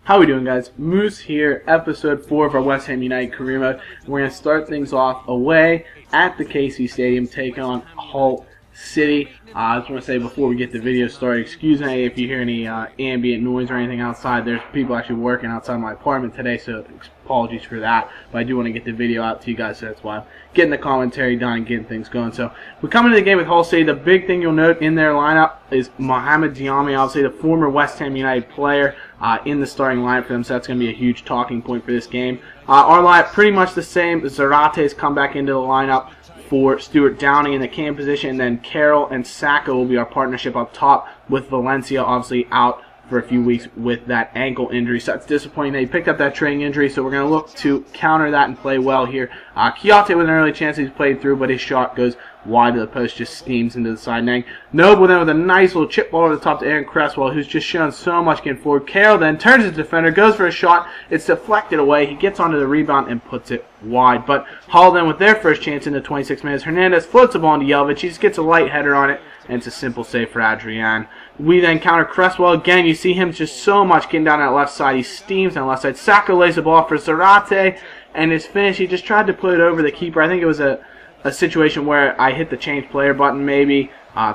How we doing, guys? Moose here, episode 4 of our West Ham United career mode. We're going to start things off away at the KC Stadium, taking on Hull City. I just want to say before we get the video started, excuse me if you hear any ambient noise or anything outside. There's people actually working outside my apartment today, so apologies for that. But I do want to get the video out to you guys, so that's why I'm getting the commentary done and getting things going. So we come into the game with Hull City. The big thing you'll note in their lineup is Mohamed Diame, obviously the former West Ham United player, in the starting lineup for them, so that's going to be a huge talking point for this game. Our lineup pretty much the same. Zarate's come back into the lineup for Stuart Downing in the cam position, and then Carroll and Saka will be our partnership up top, with Valencia obviously out for a few weeks with that ankle injury. So that's disappointing that he picked up that training injury, so we're going to look to counter that and play well here. Kiyate with an early chance he's played through, but his shot goes wide of the post, just steams into the side netting. Noble then with a nice little chip ball to the top to Aaron Cresswell, who's just shown so much getting forward. Carroll then turns his defender, goes for a shot. It's deflected away. He gets onto the rebound and puts it wide. But Hull then with their first chance in the 26 minutes. Hernandez floats the ball into Jelvic. He just gets a light header on it, and it's a simple save for Adrian. We then counter Cresswell again. You see him just so much getting down that left side. He steams on the left side. Saka lays the ball for Zarate, and his finish, he just tried to put it over the keeper. I think it was a situation where I hit the change player button maybe,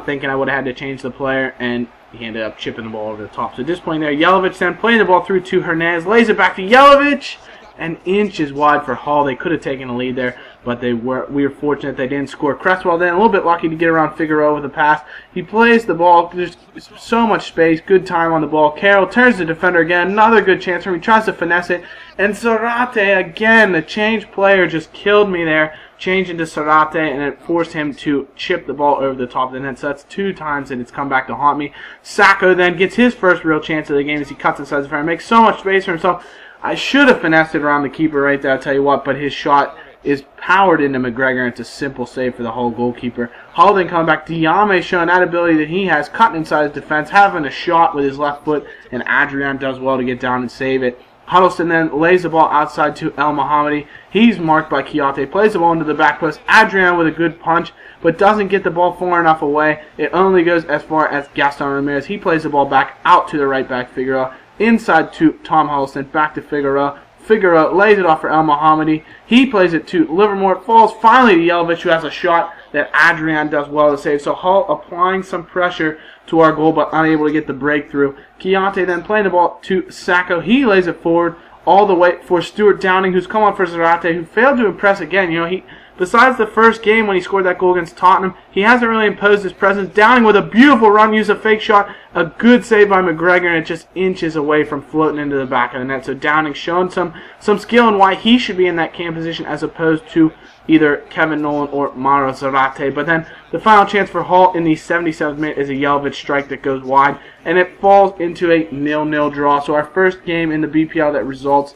thinking I would have had to change the player, and he ended up chipping the ball over the top. So disappointing there. Jelvic then playing the ball through to Hernandez, lays it back to Jelvic, and inches wide for Hull. They could have taken a lead there, but we were fortunate they didn't score. Cresswell then a little bit lucky to get around Figueroa with a pass. He plays the ball. There's so much space. Good time on the ball. Carroll turns the defender again. Another good chance for him. He tries to finesse it. And Zarate again, the change player just killed me there. Changed into Zarate, and it forced him to chip the ball over the top of the net. So that's 2 times that it's come back to haunt me. Saka then gets his first real chance of the game as he cuts inside the defender. Makes so much space for himself. I should have finessed it around the keeper right there, I'll tell you what, but his shot is powered into McGregor, and it's a simple save for the Hull goalkeeper. Hull then coming back. Diame showing that ability that he has, cutting inside his defense, having a shot with his left foot, and Adrian does well to get down and save it. Huddleston then lays the ball outside to El Mohammadi. He's marked by Kiyate, plays the ball into the back post. Adrian with a good punch, but doesn't get the ball far enough away. It only goes as far as Gaston Ramirez. He plays the ball back out to the right back, Figueroa. Inside to Tom Huddleston, back to Figueroa. Figueroa lays it off for El Mohammadi. He plays it to Livermore. It falls finally to Jelvic, who has a shot that Adrian does well to save. So Hull applying some pressure to our goal, but unable to get the breakthrough. Kiyate then playing the ball to Sacco. He lays it forward all the way for Stuart Downing, who's come on for Zarate, who failed to impress again. You know, besides the first game when he scored that goal against Tottenham, he hasn't really imposed his presence. Downing with a beautiful run, used a fake shot, a good save by McGregor, and it just inches away from floating into the back of the net. So Downing showing some skill in why he should be in that cam position as opposed to either Kevin Nolan or Mauro Zarate. But then the final chance for Hull in the 77th minute is a Jelvic strike that goes wide, and it falls into a 0-0 draw. So our first game in the BPL that results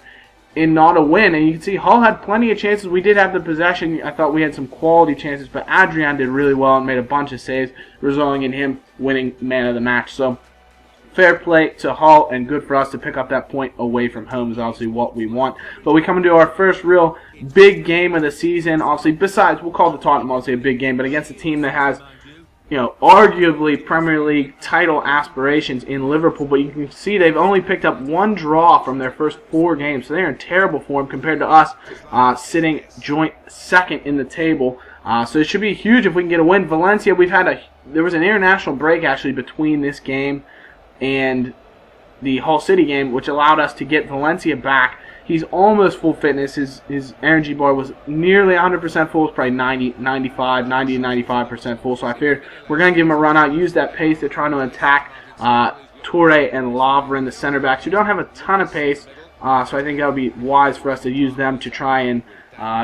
in not a win. And you can see Hull had plenty of chances. We did have the possession. I thought we had some quality chances, but Adrian did really well and made a bunch of saves, resulting in him winning man of the match. So fair play to Hull, and good for us to pick up that point away from home is obviously what we want. But we come into our first real big game of the season. Obviously, besides, we'll call the Tottenham obviously a big game, but against a team that has, you know, arguably Premier League title aspirations in Liverpool. But you can see they've only picked up 1 draw from their first 4 games, so they're in terrible form compared to us, sitting joint second in the table. So it should be huge if we can get a win. Valencia, there was an international break actually between this game and the Hull City game, which allowed us to get Valencia back. He's almost full fitness. His energy bar was nearly 100% full. It's probably 90 to 95% full. So I figured we're going to give him a run out, use that pace to try to attack Toure and Lavra in the center backs, who don't have a ton of pace. So I think that would be wise for us to use them to try and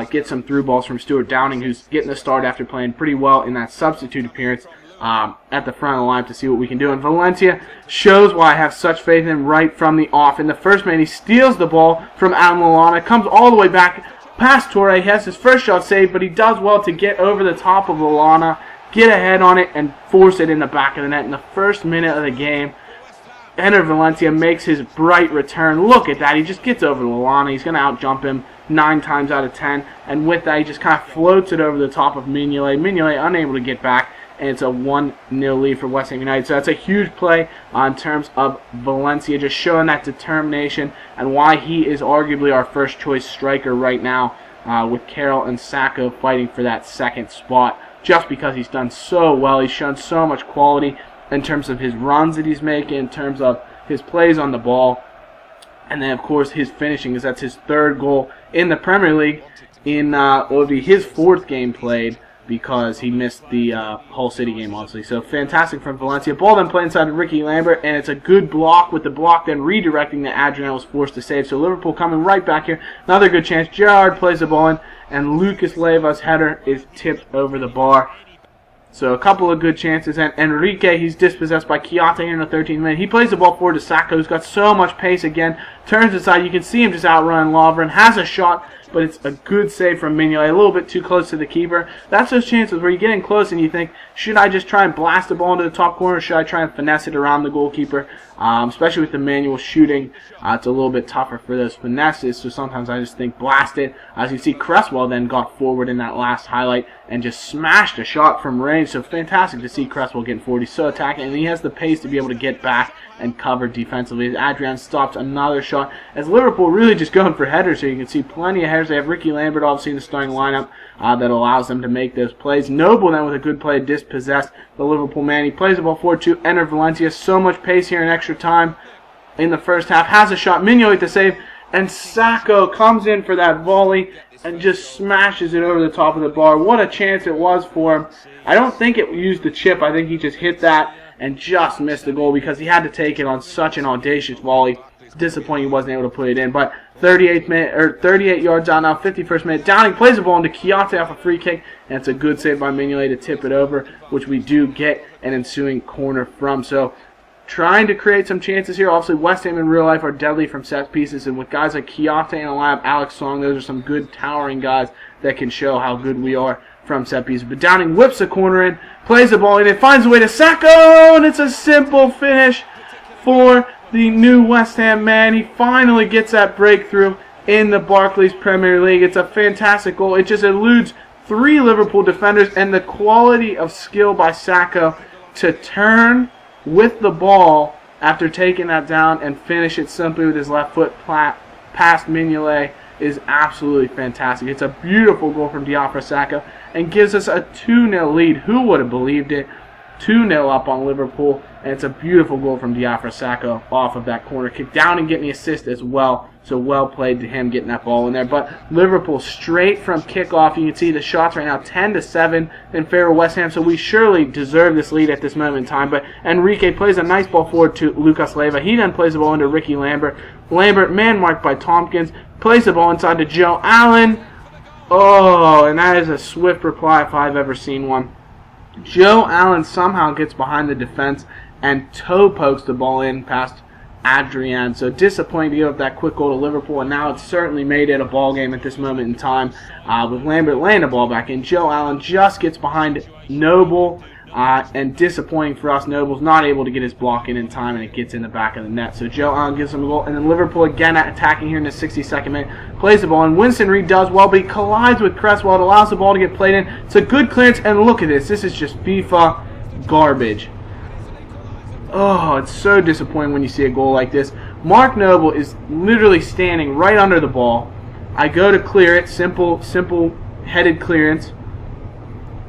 get some through balls from Stuart Downing, who's getting the start after playing pretty well in that substitute appearance at the front of the line, to see what we can do. And Valencia shows why I have such faith in him right from the off. In the first minute, he steals the ball from Adam Lallana, comes all the way back past Toure. He has his first shot saved, but he does well to get over the top of Lallana, get ahead on it, and force it in the back of the net in the first minute of the game. Enter Valencia makes his bright return. Look at that. He just gets over Lallana. He's going to out-jump him 9 times out of 10. And with that, he just kind of floats it over the top of Mignolet. Mignolet unable to get back. and it's a 1-0 lead for West Ham United. So that's a huge play in terms of Valencia, just showing that determination and why he is arguably our first choice striker right now, with Carroll and Sacco fighting for that second spot, just because he's done so well. He's shown so much quality in terms of his runs that he's making, in terms of his plays on the ball, and then of course his finishing, as that's his 3rd goal in the Premier League in what would be his 4th game played, because he missed the Hull City game, obviously. So fantastic from Valencia. Ball then played inside of Ricky Lambert, and it's a good block, with the block then redirecting that Adrian was forced to save. So Liverpool coming right back here. Another good chance. Gerrard plays the ball in, and Lucas Leiva's header is tipped over the bar. So a couple of good chances, and Enrique, he's dispossessed by Chiata here in the 13th minute. He plays the ball forward to Sacco, who's got so much pace again. Turns aside, you can see him just outrun Lovren, has a shot, but it's a good save from Mignolet, a little bit too close to the keeper. That's those chances where you get in close and you think, should I just try and blast the ball into the top corner, or should I try and finesse it around the goalkeeper? Especially with the manual shooting, it's a little bit tougher for those finesses, so sometimes I just think blast it. As you see, Cresswell then got forward in that last highlight and just smashed a shot from range, so fantastic to see Cresswell getting forward. He's so attacking, and he has the pace to be able to get back and cover defensively. Adrian stops another shot, as Liverpool really just going for headers here. You can see plenty of headers. They have Ricky Lambert obviously in the starting lineup that allows them to make those plays. Noble then with a good play, dispossessed the Liverpool man. He plays the ball forward to enter Valencia. So much pace here in extra time in the first half. Has a shot. Mignolet to save, and Sacco comes in for that volley and just smashes it over the top of the bar. What a chance it was for him. I don't think it used the chip. I think he just hit that and just missed the goal, because he had to take it on such an audacious volley. Disappointing he wasn't able to put it in. But 38 yards out now, 51st minute. Downing plays the ball into Chiata off a free kick, and it's a good save by Mignolet to tip it over, which we do get an ensuing corner from. So trying to create some chances here. Obviously, West Ham in real life are deadly from set pieces, and with guys like Chiata and a lineup, Alex Song, those are some good towering guys that can show how good we are from set pieces. But Downing whips the corner in, plays the ball in, and finds a way to Sacco, and it's a simple finish for the new West Ham man. He finally gets that breakthrough in the Barclays Premier League. It's a fantastic goal. It just eludes 3 Liverpool defenders, and the quality of skill by Sacco to turn with the ball after taking that down and finish it simply with his left foot past Mignolet is absolutely fantastic. It's a beautiful goal from Diafra Sacco and gives us a 2-0 lead. Who would have believed it? 2-0 up on Liverpool, and it's a beautiful goal from Diafra Sacco off of that corner kick. Down and getting the assist as well, so well played to him getting that ball in there. But Liverpool straight from kickoff. You can see the shots right now 10-7 in favor of West Ham, so we surely deserve this lead at this moment in time. But Enrique plays a nice ball forward to Lucas Leiva. He then plays the ball into Ricky Lambert. Lambert, man marked by Tompkins, plays the ball inside to Joe Allen. Oh, and that is a swift reply if I've ever seen one. Joe Allen somehow gets behind the defense and toe pokes the ball in past Adrian. So disappointing to give up that quick goal to Liverpool, and now it's certainly made it a ball game at this moment in time, with Lambert laying the ball back in. Joe Allen just gets behind Noble, and disappointing for us. Noble's not able to get his block in time, and it gets in the back of the net. So Joe Allen gives him a goal, and then Liverpool again attacking here in the 62nd minute. Plays the ball, and Winston Reid does well, but he collides with Cresswell. It allows the ball to get played in. It's a good clearance, and look at this. This is just FIFA garbage. Oh, it's so disappointing when you see a goal like this. Mark Noble is literally standing right under the ball. I go to clear it, simple headed clearance.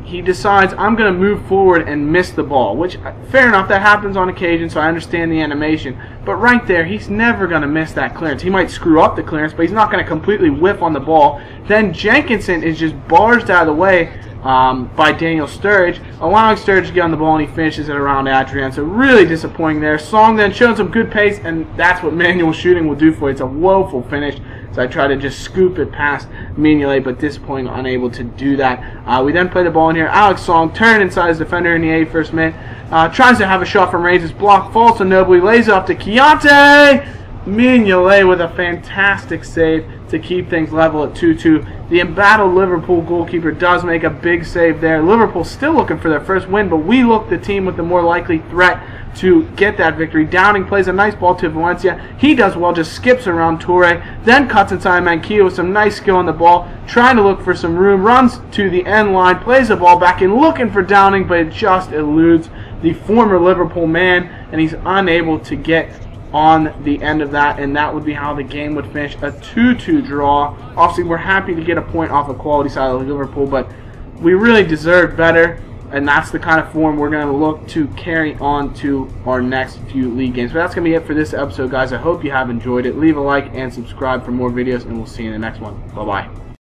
He decides, I'm going to move forward and miss the ball, which, fair enough, that happens on occasion, so I understand the animation. But right there, he's never going to miss that clearance. He might screw up the clearance, but he's not going to completely whiff on the ball. Then Jenkinson is just barged out of the way by Daniel Sturridge, allowing Sturridge to get on the ball, and he finishes it around Adrian. So really disappointing there. Song then showing some good pace, and that's what manual shooting will do for you. It's a woeful finish. So I try to just scoop it past Mignolet, but disappointing, unable to do that. We then play the ball in here. Alex Song turned inside his defender in the 81st minute. Tries to have a shot from range. His block falls to Noble. He lays it up to Chiata. Mignolet with a fantastic save to keep things level at 2-2. The embattled Liverpool goalkeeper does make a big save there. Liverpool still looking for their first win, but we look the team with the more likely threat to get that victory. Downing plays a nice ball to Valencia. He does well, just skips around Toure, then cuts inside Manquillo with some nice skill on the ball, trying to look for some room, runs to the end line, plays the ball back in, looking for Downing, but it just eludes the former Liverpool man, and he's unable to get on the end of that, and that would be how the game would finish, a 2-2 draw. Obviously, we're happy to get a point off a quality side of Liverpool, but we really deserve better, and that's the kind of form we're going to look to carry on to our next few league games. But that's going to be it for this episode, guys. I hope you have enjoyed it. Leave a like and subscribe for more videos, and we'll see you in the next one. Bye-bye.